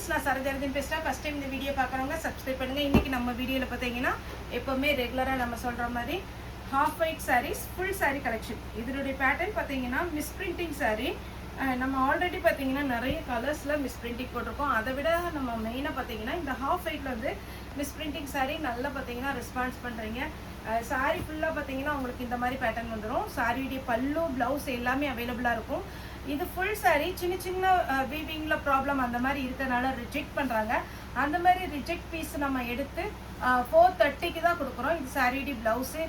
Friends, நான் சரஜரதின் பேசுகிறேன். First time இந்த வீடியோ பார்க்குறவங்க சப்ஸ்கிரைப் பண்ணுங்கள். இன்றைக்கி நம்ம வீடியோவில் பார்த்தீங்கன்னா எப்போவுமே ரெகுலராக நம்ம சொல்கிற மாதிரி half white saris full sari collection. இதனுடைய பேட்டர்ன் பார்த்தீங்கன்னா மிஸ்பிரிண்டிங் சாரீ. நம்ம ஆல்ரெடி பார்த்தீங்கன்னா நிறைய கலர்ஸில் மிஸ்பிரிண்டிங் போட்டிருக்கோம். அதை விட நம்ம மெயினாக பார்த்தீங்கன்னா இந்த ஹாஃப் ஒயிட்டில் வந்து மிஸ்பிரிண்டிங் சாரீ நல்லா பார்த்தீங்கன்னா ரெஸ்பான்ஸ் பண்ணுறீங்க. சாரீ ஃபுல்லாக பார்த்தீங்கன்னா உங்களுக்கு இந்த மாதிரி பேட்டர்ன் வந்துடும். சாரியுடைய பல்லு ப்ளவுஸ் எல்லாமே அவைலபிளாக இருக்கும். இது ஃபுல் சாரீ சின்ன சின்ன வீவிங்கில் ப்ராப்ளம் அந்த மாதிரி இருக்கிறனால ரிஜெக்ட் பண்ணுறாங்க. அந்த மாதிரி ரிஜெக்ட் பீஸ் நம்ம எடுத்து 430க்கு தான் கொடுக்குறோம். இது சாரியுடைய ப்ளவுஸு.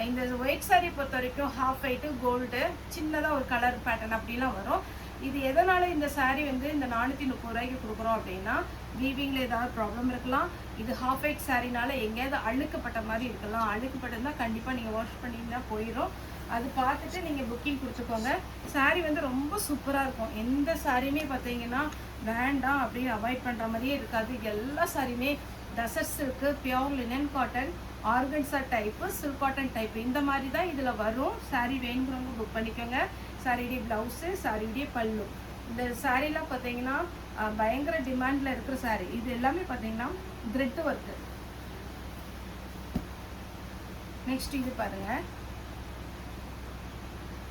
இந்த ஒயிட் சாரீ பொறுத்த வரைக்கும் ஹாஃப் ஒயிட்டு கோல்டு சின்னதாக ஒரு கலர் பேட்டர்ன் அப்படிலாம் வரும். இது எதனால் இந்த சாரீ வந்து இந்த 430 ரூபாய்க்கு கொடுக்குறோம் அப்படின்னா, வீவிங்கில் ஏதாவது ப்ராப்ளம் இருக்கலாம். இது ஹாஃப் ஒயிட் சாரீனால எங்கேயாவது அழுக்கப்பட்ட மாதிரி இருக்கலாம். அழுக்கப்பட்டிருந்தால் கண்டிப்பாக நீங்கள் வாஷ் பண்ணிங்கன்னா போயிடும். அது பார்த்துட்டு நீங்கள் புக்கிங் கொடுத்துக்கோங்க. சாரீ வந்து ரொம்ப சூப்பராக இருக்கும். எந்த சாரியுமே பார்த்தீங்கன்னா வேண்டாம் அப்படின்னு அவாய்ட் பண்ணுற மாதிரியே இருக்காது. எல்லா சாரியுமே tussar silk, pure linen cotton, organza type, silk cotton type இந்த மாதிரி தான் இதில் வரும். சாரீ வேணுங்கிறவங்க புக் பண்ணிக்கோங்க. சாரியுடைய ப்ளவுஸு, சாரியுடைய பல்லு. இந்த சாரீலாம் பார்த்தீங்கன்னா பயங்கர டிமாண்டில் இருக்கிற சாரீ. இது எல்லாமே பார்த்தீங்கன்னா த்ரெட் ஒர்க்கு. நெக்ஸ்ட் இது பாருங்கள்,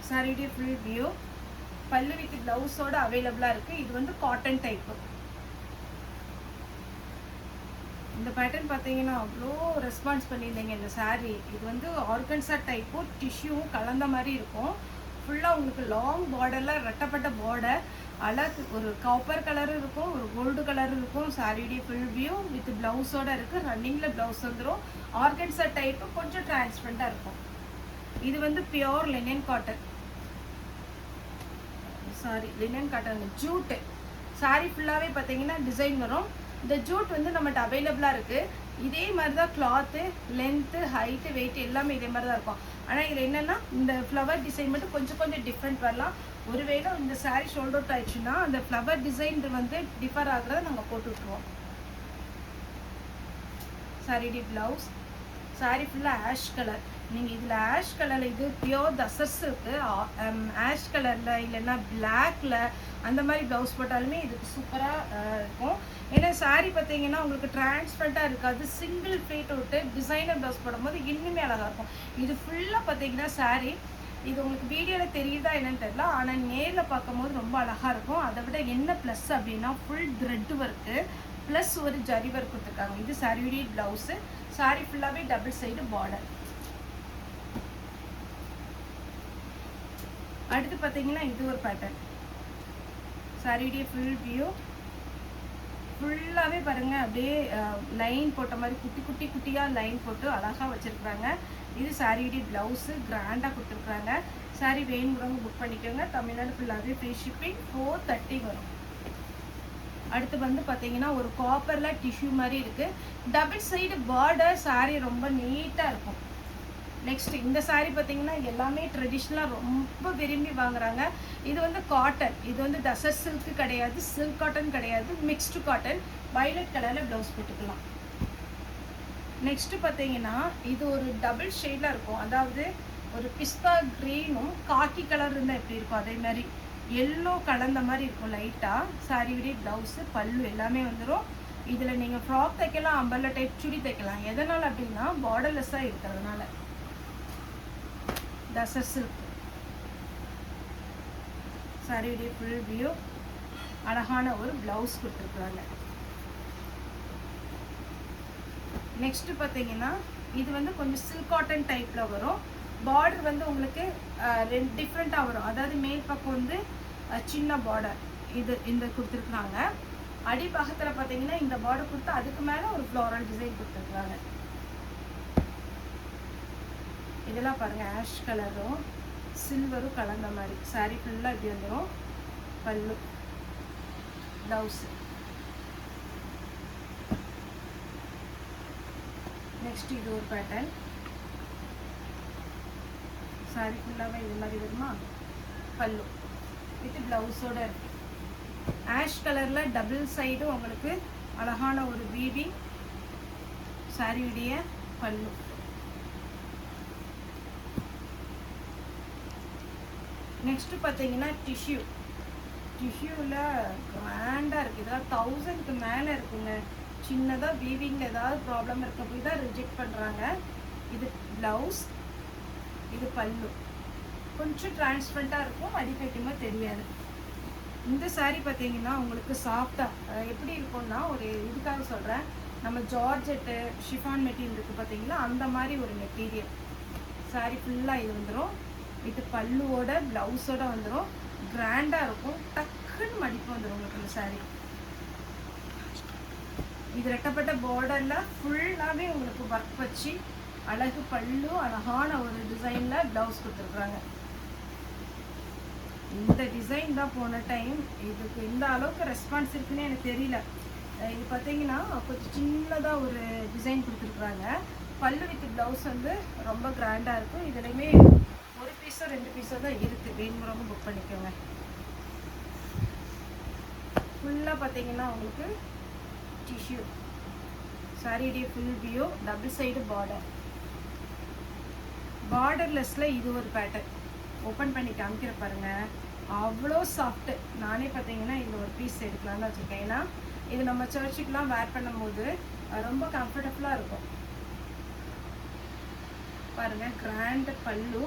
சாரியுடைய ஃபுல் வியூ. பல்லு வித் ப்ளவுஸோட அவைலபிளாக இருக்குது. இது வந்து காட்டன் டைப்பு. இந்த பேட்டர்ன் பார்த்தீங்கன்னா அவ்வளோ ரெஸ்பான்ஸ் பண்ணியிருந்தீங்க இந்த சாரீ. இது வந்து ஆர்கன்ஸா டைப்பும் டிஷ்யூவும் கலந்த மாதிரி இருக்கும். ஃபுல்லாக உங்களுக்கு லாங் பார்டரில் ரெட்டப்பட்ட பார்டர், அழகு ஒரு காப்பர் கலரும் இருக்கும், ஒரு கோல்டு கலரும் இருக்கும். சாரியுடைய ஃபுல் வியூ வித் ப்ளவுஸோடு இருக்குது. ரன்னிங்கில் ப்ளவுஸ் வந்துடும். ஆர்கன்ஸா டைப்பு கொஞ்சம் டிரான்ஸ்பரண்ட்டாக இருக்கும். இது வந்து pure linen cotton, linen cotton jute. Sari ஃபுல்லாகவே பார்த்தீங்கன்னா டிசைன் வரும். இந்த ஜூட் வந்து நம்மகிட்ட அவைலபிளாக இருக்குது. இதே மாதிரி தான் கிளாத்து, லென்த்து, ஹைட்டு, வெயிட் எல்லாமே இதே மாதிரி தான் இருக்கும். ஆனால் இதில் என்னென்னா இந்த ஃப்ளவர் டிசைன் மட்டும் கொஞ்சம் டிஃப்ரெண்ட் வரலாம். ஒருவேளை இந்த சாரீ ஷோல்ட் அவுட் ஆயிடுச்சுன்னா அந்த ஃப்ளவர் டிசைன் வந்து டிஃபர் ஆகுறத நாங்கள் போட்டு விட்ருவோம். சாரியுடைய ப்ளவுஸ். சாரீ ஃபுல்லாக ஆஷ் கலர். நீங்கள் இதில் ஆஷ் கலரில் இது பியோர் தசர்ஸ் இருக்குது. ஆஷ் கலரில் இல்லைன்னா பிளாக்ல அந்த மாதிரி ப்ளவுஸ் போட்டாலுமே இதுக்கு சூப்பராக இருக்கும். ஏன்னா சாரீ பார்த்தீங்கன்னா உங்களுக்கு டிரான்ஸ்பரண்ட்டாக இருக்காது. சிங்கிள் பிளேட் விட்டு டிசைனர் ப்ளவுஸ் போடும்போது இன்னுமே அழகாக இருக்கும். இது ஃபுல்லாக பார்த்தீங்கன்னா சாரீ இது உங்களுக்கு வீடியோவில் தெரியுதா என்னன்னு தெரியல, ஆனால் நேரில் பார்க்கும்போது ரொம்ப அழகாக இருக்கும். அதை விட என்ன ப்ளஸ் அப்படின்னா ஃபுல் த்ரெட் ஒர்க்கு ப்ளஸ் ஒரு ஜரி ஒர்க் கொடுத்துருக்காங்க. இது சாரியுடைய ப்ளவுஸு. சாரீ ஃபுல்லாகவே டபுள் சைடு பார்டர். அடுத்து பார்த்தீங்கன்னா இது ஒரு பேட்டர்ன். சாரியுடைய ஃபுல் வியூ ஃபுல்லாகவே பாருங்கள் அப்படியே லைன் போட்ட மாதிரி குட்டி குட்டியாக லைன் போட்டு அழகாக வச்சுருக்குறாங்க. இது சாரியுடைய ப்ளவுஸு கிராண்டாக கொடுத்துருக்குறாங்க. சாரீ வேணுங்கிறவங்க புக் பண்ணிக்கோங்க. தமிழ்நாடு ஃபுல்லாகவே ஃப்ரீ ஷிப்பிங். 430 வரும். அடுத்து வந்து பார்த்தீங்கன்னா ஒரு காப்பரில் டிஷ்யூ மாதிரி இருக்குது. Double side border. சாரீ ரொம்ப நீட்டாக இருக்கும். நெக்ஸ்ட் இந்த சாரீ பார்த்தீங்கன்னா எல்லாமே ட்ரெடிஷ்னலாக ரொம்ப விரும்பி வாங்குறாங்க. இது வந்து காட்டன். இது வந்து டசர் சில்க்கு கிடையாது, சில்க் காட்டன் கிடையாது, மிக்ஸ்டு காட்டன். வயலட் கலரில் ப்ளவுஸ் போட்டுக்கலாம். நெக்ஸ்ட்டு பார்த்தீங்கன்னா இது ஒரு டபுள் ஷேடில் இருக்கும். அதாவது ஒரு பிஸ்தா க்ரீனும் காக்கி கலர் இருந்தால் எப்படி இருக்கும் அதே மாதிரி எல்லோ கலந்த மாதிரி இருக்கும் லைட்டாக. சாரியுடைய ப்ளவுஸு, பல்லு எல்லாமே வந்துடும். இதில் நீங்கள் ஃப்ராக் தைக்கலாம், அம்பர்லா டைப் சுடி தைக்கலாம். எதனால் அப்படின்னா பார்டர்லெஸ்ஸாக இருக்கிறதுனால. டசர் சில்க். சாரியுடைய ஃபுல் வியூ. அழகான ஒரு ப்ளவுஸ் கொடுத்துருக்குறாங்க. நெக்ஸ்ட்டு பார்த்தீங்கன்னா இது வந்து கொஞ்சம் சில்க் காட்டன் டைப்பில் வரும். பார்டர் வந்து உங்களுக்கு ரெண்டு டிஃப்ரெண்ட்டாக வரும். அதாவது மேல் பக்கம் வந்து சின்ன பார்டர் இது இந்த கொடுத்துருக்குறாங்க. அடிப்பாகத்தில் பார்த்தீங்கன்னா இந்த பார்டர் கொடுத்து அதுக்கு மேலே ஒரு ஃப்ளோரல் டிசைன் கொடுத்துருக்குறாங்க. இதெல்லாம் பாருங்கள் ஆஷ் கலரும் சில்வரும் கலந்த மாதிரி. சாரீ ஃபுல்லாக இப்படி வந்துடும். பல்லு, ப்ளவுஸு. நெக்ஸ்ட் இது ஒரு பேட்டர்ன். சாரீ ஃபுல்லாகவே இது மாதிரி வருமா. பல்லு வித் ப்ளவுஸோட இருக்கு. ஆஷ் கலரில் டபுள் சைடும் உங்களுக்கு அழகான ஒரு வீவிங். சாரியுடைய பல்லு. நெக்ஸ்ட்டு பார்த்தீங்கன்னா டிஷ்யூ. டிஷ்யூவில் கிராண்டாக இருக்குது. இதெல்லாம் 1000க்கு மேலே இருக்குங்க. சின்னதாக வீவிங்கில் ஏதாவது ப்ராப்ளம் இருக்க போய் தான் ரிஜெக்ட் பண்ணுறாங்க. இது ப்ளவுஸ், இது பல்லு. கொஞ்சம் டிரான்ஸ்பரண்ட்டாக இருக்கும், அடிக்கட்டுமா தெரியாது. இந்த saree பார்த்தீங்கன்னா உங்களுக்கு சாஃப்டாக எப்படி இருக்கும்னா, ஒரு இதுக்காக சொல்கிறேன், நம்ம ஜார்ஜெட்டு ஷிஃபான் மெட்டீரியல் இருக்குது பார்த்தீங்களா, அந்த மாதிரி ஒரு மெட்டீரியல். saree ஃபுல்லாக இது வந்துடும். இது பல்லுவோட ப்ளவுஸோட வந்துடும். கிராண்டாக இருக்கும். டக்குன்னு மடிப்பு வந்துடும் உங்களுக்கு இந்த saree. இது ரெட்டப்பட்ட பார்டரில் ஃபுல்லாகவே உங்களுக்கு ஒர்க் வச்சு அழகு பல்லு, அழகான ஒரு டிசைனில் ப்ளவுஸ் கொடுத்துருக்குறாங்க. இந்த டிசைன் தான் போன டைம் இதுக்கு இந்த அளவுக்கு ரெஸ்பான்ஸ் இருக்குன்னு எனக்கு தெரியல. இது பார்த்தீங்கன்னா கொஞ்சம் சின்னதாக ஒரு டிசைன் கொடுத்துருக்குறாங்க. பல்லு வித் ப்ளவுஸ் வந்து ரொம்ப கிராண்டாக இருக்கும். இதுலையுமே ஒரு பீஸோ 2 பீஸோ தான் இருக்குது. வேணுங்கிறவங்க புக் பண்ணிக்கோங்க. ஃபுல்லாக பார்த்தீங்கன்னா உங்களுக்கு டிஷ்யூ சாரியுடைய full view, double side border. பார்டர்லெஸ்ஸில் இது ஒரு பேட்டர்ன் ஓப்பன் பண்ணி காமிக்கிற பாருங்க. அவ்வளோ சாஃப்ட்டு. நானே பார்த்தீங்கன்னா இதில் ஒரு பீஸ் எடுக்கலாம்னு வச்சுருக்கேன். ஏன்னா இது நம்ம சர்ச்சுக்கெலாம் வேர் பண்ணும்போது ரொம்ப கம்ஃபர்டபுளாக இருக்கும். பாருங்கள், கிராண்ட் பல்லு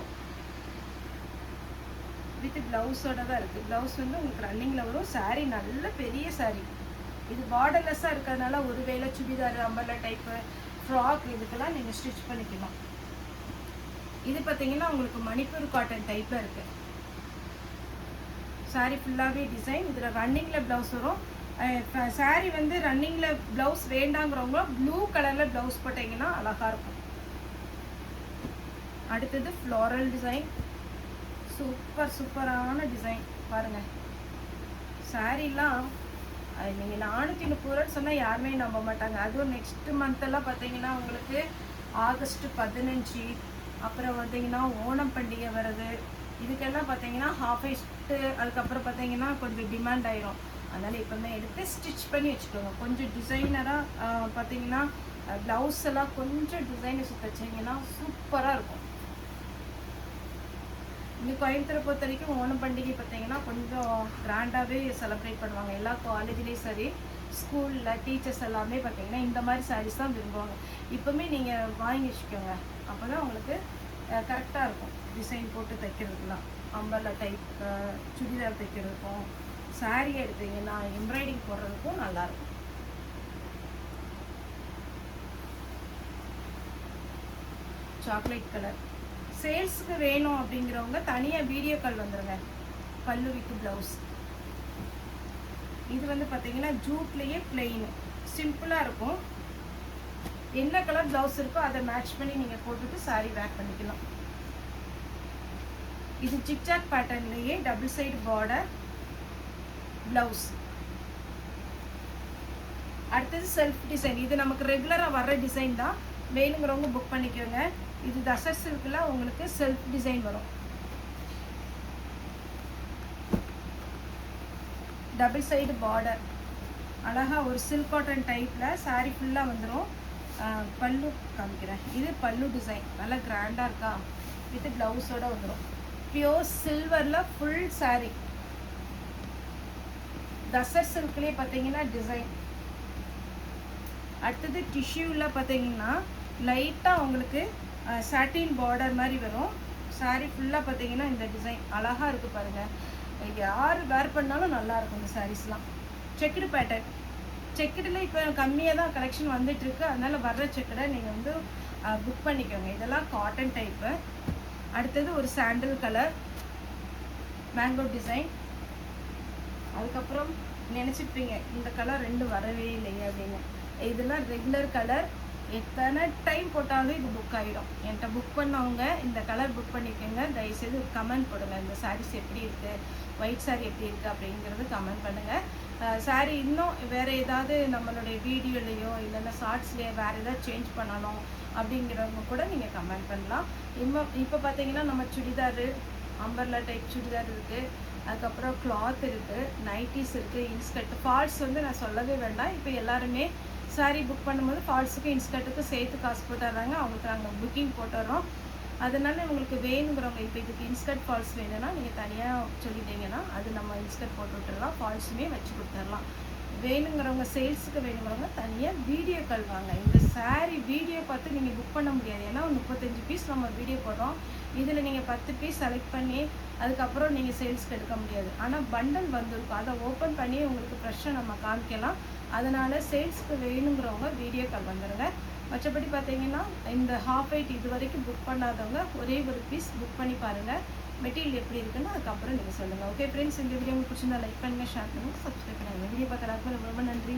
வித் ப்ளவுஸோட தான் இருக்குது. ப்ளவுஸ் வந்து உங்களுக்கு ரன்னிங்கில் வரும். saree நல்ல பெரிய saree. இது பார்டர்லெஸ்ஸாக இருக்கிறதுனால ஒருவேளை சுடிதார், அம்பர்லா டைப்பு, ஃப்ராக் இதுக்கெல்லாம் நீங்கள் ஸ்டிச் பண்ணிக்கலாம். இது பார்த்தீங்கன்னா உங்களுக்கு மணிப்பூர் காட்டன் டைப்பில் இருக்குது. saree ஃபுல்லாகவே டிசைன். இதில் ரன்னிங்கில் ப்ளவுஸ் வரும். saree வந்து ரன்னிங்கில் ப்ளவுஸ் வேண்டாங்கிறவங்க ப்ளூ கலரில் ப்ளவுஸ் போட்டிங்கன்னா அழகாக இருக்கும். அடுத்தது ஃப்ளோரல் டிசைன். சூப்பரான டிசைன் பாருங்கள். சாரீலாம் நீங்கள் 430 சொன்னால் யாருமே நம்ப மாட்டாங்க. அதுவும் நெக்ஸ்ட் மந்த்தெல்லாம் பார்த்தீங்கன்னா உங்களுக்கு ஆகஸ்ட் 15, அப்புறம் பார்த்தீங்கன்னா ஓணம் பண்டிகை வருது. இதுக்கெல்லாம் பார்த்தீங்கன்னா ஹாஃப் ஐஸ்ட்டு, அதுக்கப்புறம் பார்த்தீங்கன்னா கொஞ்சம் டிமாண்ட் ஆயிரும். அதனால் இப்போமே எடுத்து ஸ்டிச் பண்ணி வச்சுக்கோங்க. கொஞ்சம் டிசைனராக பார்த்தீங்கன்னா ப்ளவுஸ் எல்லாம் கொஞ்சம் டிசைனர்ஸ் தைச்சிங்கன்னா சூப்பராக இருக்கும். இங்கே கோயம்புத்தூரை பொறுத்த வரைக்கும் ஓணம் பண்டிகை பார்த்தீங்கன்னா கொஞ்சம் கிராண்டாகவே செலிப்ரேட் பண்ணுவாங்க. எல்லா காலேஜ்லேயும் சரி, ஸ்கூலில் டீச்சர்ஸ் எல்லாமே பார்த்தீங்கன்னா இந்த மாதிரி சாரீஸ் தான் விரும்புவாங்க. இப்போவுமே நீங்கள் வாங்கி வச்சுக்கோங்க. அப்போ தான் உங்களுக்கு கரெக்டாக இருக்கும். டிசைன் போட்டு தைக்கிறதுலாம், அம்பர்லா டைப் சுடிதார் தைக்கிறதுக்கும், சாரீ எடுத்தீங்கன்னா எம்ப்ராய்டிங் போடுறதுக்கும் நல்லாயிருக்கும். சாக்லேட் கலர் சேல்ஸுக்கு வேணும் அப்படிங்கிறவங்க தனியாக வீடியோ கால் வந்துடுங்க. பல்லு வித் ப்ளவுஸ். இது வந்து பார்த்தீங்கன்னா ஜூட்லேயே பிளெயின் சிம்பிளாக இருக்கும். என்ன கலர் ப்ளவுஸ் இருக்கோ அதை மேட்ச் பண்ணி நீங்கள் போட்டுட்டு சாரீ வேர் பண்ணிக்கலாம். இது ஜிக்ஜாக் பேட்டர்ன்லேயே டபுள் சைடு பார்டர் ப்ளவுஸ். அடுத்தது செல்ஃப் டிசைன். இது நமக்கு ரெகுலராக வர்ற டிசைன் தான். வேணுங்கிறவங்க புக் பண்ணிக்கோங்க. இது தசர் சில்கில் உங்களுக்கு செல்ஃப் டிசைன் வரும். டபுள் சைடு பார்டர் அழகாக ஒரு சில்க் காட்டன் டைப்பில் சாரீ ஃபுல்லாக வந்துடும். பல்லு காமிக்கிறேன். இது பல்லு டிசைன் நல்லா கிராண்டாக இருக்கா, வித் ப்ளவுஸோடு வந்துடும். பியோர் சில்வரில் ஃபுல் சாரீ. தசர் சில்க்லேயே பார்த்தீங்கன்னா டிசைன். அடுத்தது டிஷ்யூவில் பார்த்தீங்கன்னா லைட்டாக உங்களுக்கு சாட்டின் பார்டர் மாதிரி வரும். சாரீ ஃபுல்லாக பார்த்தீங்கன்னா இந்த டிசைன் அழகாக இருக்குது பாருங்கள். யார் வேர் பண்ணாலும் நல்லாயிருக்கும் இந்த சாரீஸ்லாம். Checked pattern. செக்குடில் இப்போ கம்மியாக தான் கலெக்ஷன் வந்துட்டுருக்கு. அதனால் வர்ற செக்கடை நீங்கள் வந்து புக் பண்ணிக்கோங்க. இதெல்லாம் காட்டன் டைப்பு. அடுத்தது ஒரு சாண்டில் கலர் மேங்கோ டிசைன். அதுக்கப்புறம் நினச்சிப்பீங்க இந்த கலர் 2 வரவே இல்லையே அப்படின்னு. இதெல்லாம் ரெகுலர் கலர். எத்தனை டைம் போட்டாலும் இது புக் ஆகிடும். என்கிட்ட புக் பண்ணவங்க இந்த கலர் புக் பண்ணிக்கோங்க. தயவுசெய்து கமெண்ட் போடுங்க. இந்த சாரீஸ் எப்படி இருக்குது, ஒயிட் சாரீ எப்படி இருக்குது அப்படிங்கிறது கமெண்ட் பண்ணுங்கள். சாரீ இன்னும் வேறு ஏதாவது நம்மளுடைய வீடியோலையோ இல்லைன்னா ஷார்ட்ஸ்லேயோ வேறு ஏதாவது சேஞ்ச் பண்ணணும் அப்படிங்கிறவங்க கூட நீங்கள் கமெண்ட் பண்ணலாம். இப்போ பார்த்தீங்கன்னா நம்ம சுடிதாரு, அம்பர்லா டைப் சுடிதார் இருக்குது. அதுக்கப்புறம் கிளாத் இருக்குது, நைட்டிஸ் இருக்குது, இன்ஸ்கர்ட். ஃபால்ஸ் வந்து நான் சொல்லவே வேண்டாம். இப்போ எல்லாருமே சாரீ புக் பண்ணும்போது ஃபால்ஸுக்கும் இன்ஸ்கர்ட்டுக்கும் சேர்த்து காசு போட்டுடுறாங்க. அவங்களுக்கு நாங்கள் புக்கிங் போட்டுடுறோம். அதனால உங்களுக்கு வேணுங்கிறவங்க இப்போ இதுக்கு இன்ஸ்கர்ட் ஃபால்ஸ் வேணும்னா நீங்கள் தனியாக சொல்லிட்டீங்கன்னா அது நம்ம இன்ஸ்கர்ட் போட்டு விட்டுறலாம், ஃபால்ஸுமே வச்சு கொடுத்துடலாம். வேணுங்கிறவங்க சேல்ஸுக்கு வேணுங்கிறவங்க தனியாக வீடியோ கால் வாங்க. இந்த சாரீ வீடியோ பார்த்து நீங்கள் புக் பண்ண முடியாது. ஏன்னா 35 பீஸ் நம்ம வீடியோ போடுறோம். இதில் நீங்கள் 10 பீஸ் செலக்ட் பண்ணி அதுக்கப்புறம் நீங்கள் சேல்ஸ்க்கு எடுக்க முடியாது. ஆனால் பண்டல் வந்திருக்கும், அதை ஓப்பன் பண்ணி உங்களுக்கு ஃப்ரெஷ்ஷாக நம்ம காமிக்கலாம். அதனால் சேல்ஸுக்கு வேணுங்கிறவங்க வீடியோ கால் வந்துடுங்க. மற்றபடி பார்த்தீங்கன்னா இந்த ஹாஃப் வெயிட் இது வரைக்கும் புக் பண்ணாதவங்க ஒரே ஒரு பீஸ் புக் பண்ணி பாருங்கள், மெட்டீரியல் எப்படி இருக்குன்னு அதுக்கப்புறம் நீங்கள் சொல்லுங்கள். ஓகே ஃப்ரெண்ட்ஸ், இந்த வீடியோ உங்களுக்கு பிடிச்சிருந்தா லைக் பண்ணுங்கள், ஷேர் பண்ணுங்கள், சப்ஸ்கிரைப் பண்ணுங்கள். வீடியோ பார்க்குறதுக்கு ரொம்ப ரொம்ப நன்றி.